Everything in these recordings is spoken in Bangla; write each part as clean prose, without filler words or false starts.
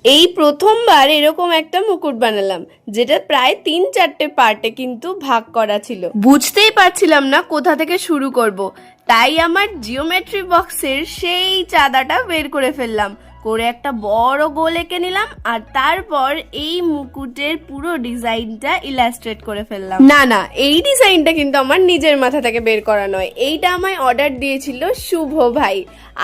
এই প্রথমবার এরকম একটা মুকুট বানালাম, যেটা প্রায় 3-4টে পার্টে কিন্তু ভাগ করা ছিল। বুঝতেই পারছিলাম না কোথা থেকে শুরু করব, তাই আমার জিওমেট্রি বক্সের সেই চাঁদাটা বের করে ফেললাম, করে একটা বড় গোল এঁকে নিলাম, আর তারপর এই মুকুটের পুরো ডিজাইনটা ইলাস্ট্রেট করে ফেললাম। না না, এই ডিজাইনটা কিন্তু আমার নিজের মাথা থেকে বের করা নয়, এইটা আমায় অর্ডার দিয়েছিল শুভ ভাই,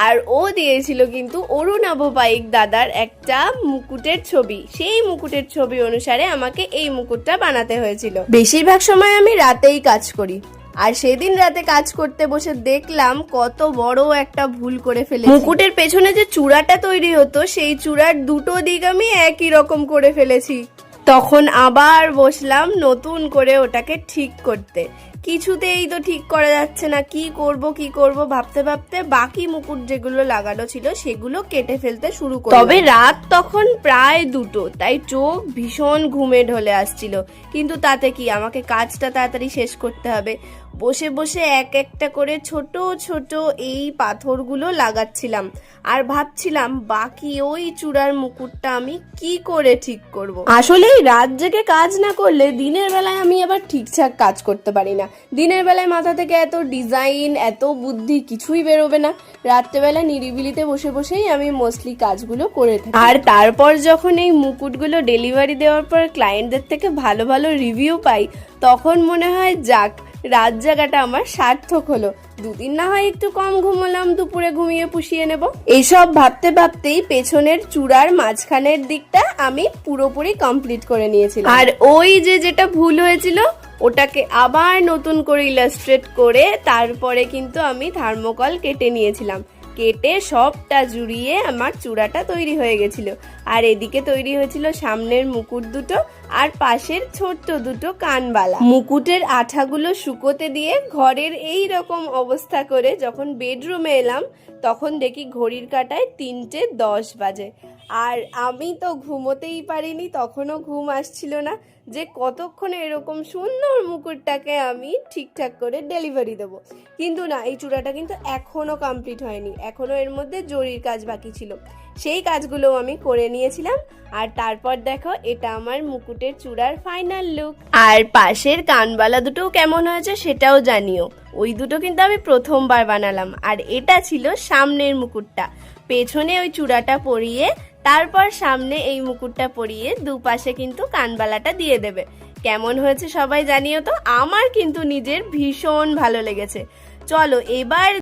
আর ও দিয়েছিল কিন্তু অরুণাভ পাইক দাদার একটা মুকুটের ছবি। সেই মুকুটের ছবি অনুসারে আমাকে এই মুকুটটা বানাতে হয়েছিল। বেশিরভাগ সময় আমি রাতেই কাজ করি, আর সেদিন রাতে কাজ করতে বসে দেখলাম কত বড় একটা ভুল করে ফেলেছি। মুকুটের পেছনে যে চূড়াটা তৈরি হতো, সেই চূড়ার দুটো দিক আমি একই রকম করে ফেলেছি। তখন আবার বসলাম নতুন করে ওটাকে ঠিক করতে। কিছুতেই তো ঠিক করা যাচ্ছে না, কি করব ভাবতে ভাবতে বাকি মুকুট যেগুলো লাগানো ছিল সেগুলো কেটে ফেলতে শুরু করলাম। তবে রাত তখন প্রায় 2টো, তাই চোখ ভীষণ ঘুমে ঢলে আসছিল, কিন্তু তাতে কি, আমাকে কাজটা তাড়াতাড়ি শেষ করতে হবে। বসে বসে এক একটা করে ছোট ছোট এই পাথরগুলো লাগাচ্ছিলাম, আর ভাবছিলাম বাকি ওই চূড়ার মুকুটটা আমি কি করে ঠিক করব। আসলে রাত জেগে কাজ না করলে দিনের বেলায় আমি আবার ঠিকঠাক কাজ করতে পারি না। দিনের বেলায় মাথা থেকে এত ডিজাইন, এত বুদ্ধি কিছুই বেরোবে না। রাত্রেবেলা নিরিবিলিতে বসে বসেই আমি মোস্টলি কাজগুলো করে থাকি। আর তারপর যখন এই মুকুটগুলো ডেলিভারি দেওয়ার পর ক্লায়েন্টদের থেকে ভালো ভালো রিভিউ পাই, তখন মনে হয় যাক, রাত জাগাটা আমার সার্থক হলো। 2 দিন না হয় একটু কম ঘুমোলাম, দুপুরে ঘুমিয়ে পুষিয়ে নেব। এইসব ভাবতে ভাবতেই পেছনের চূড়ার মাঝখানের দিকটা আমি পুরোপুরি কমপ্লিট করে নিয়েছিলাম। আর ওই যেটা ভুল হয়েছিল, ওটাকে আবার নতুন করে ইলাস্ট্রেট করে তারপরে কিন্তু আমি থার্মোকল কেটে নিয়েছিলাম। কেটে সবটা জুড়িয়ে আমার চূড়াটা তৈরি হয়ে গেছিল। আর এদিকে তৈরি হয়েছিল সামনের মুকুট দুটো আর পাশের ছোট্ট দুটো কানবালা। মুকুটের আঠাগুলো শুকোতে দিয়ে ঘরের এই রকম অবস্থা করে যখন বেডরুমে এলাম, তখন দেখি ঘড়ির কাঁটায় 3:10 বাজে। আর আমি তো ঘুমোতেই পারিনি, তখনও ঘুম আসছিল না যে কতক্ষণে এরকম সুন্দর মুকুটটাকে আমি ঠিকঠাক করে ডেলিভারি দেবো। কিন্তু না, এই চূড়াটা কিন্তু এখনো কমপ্লিট হয়নি, এখনো এর মধ্যে জরির কাজ বাকি ছিল। সেই কাজগুলো আমি করে নিয়েছিলাম। আর তারপর দেখো, এটা আমার মুকুটের চূড়ার ফাইনাল লুক। আর পাশের কানবালা দুটো কেমন হয়েছে সেটাও জানিও। ওই দুটো কিন্তু আমি প্রথমবার বানালাম। আর এটা ছিল সামনের মুকুটটা, পেছনে ওই চূড়াটা পরিয়ে তারপর সামনে এই মুকুটটা পরিয়ে দুপাশে কিন্তু কানবালাটা দিয়ে দেবে। কেমন হয়েছে সবাই জানিও তো। আমার কিন্তু নিজের ভীষণ ভালো লেগেছে। চলো এবার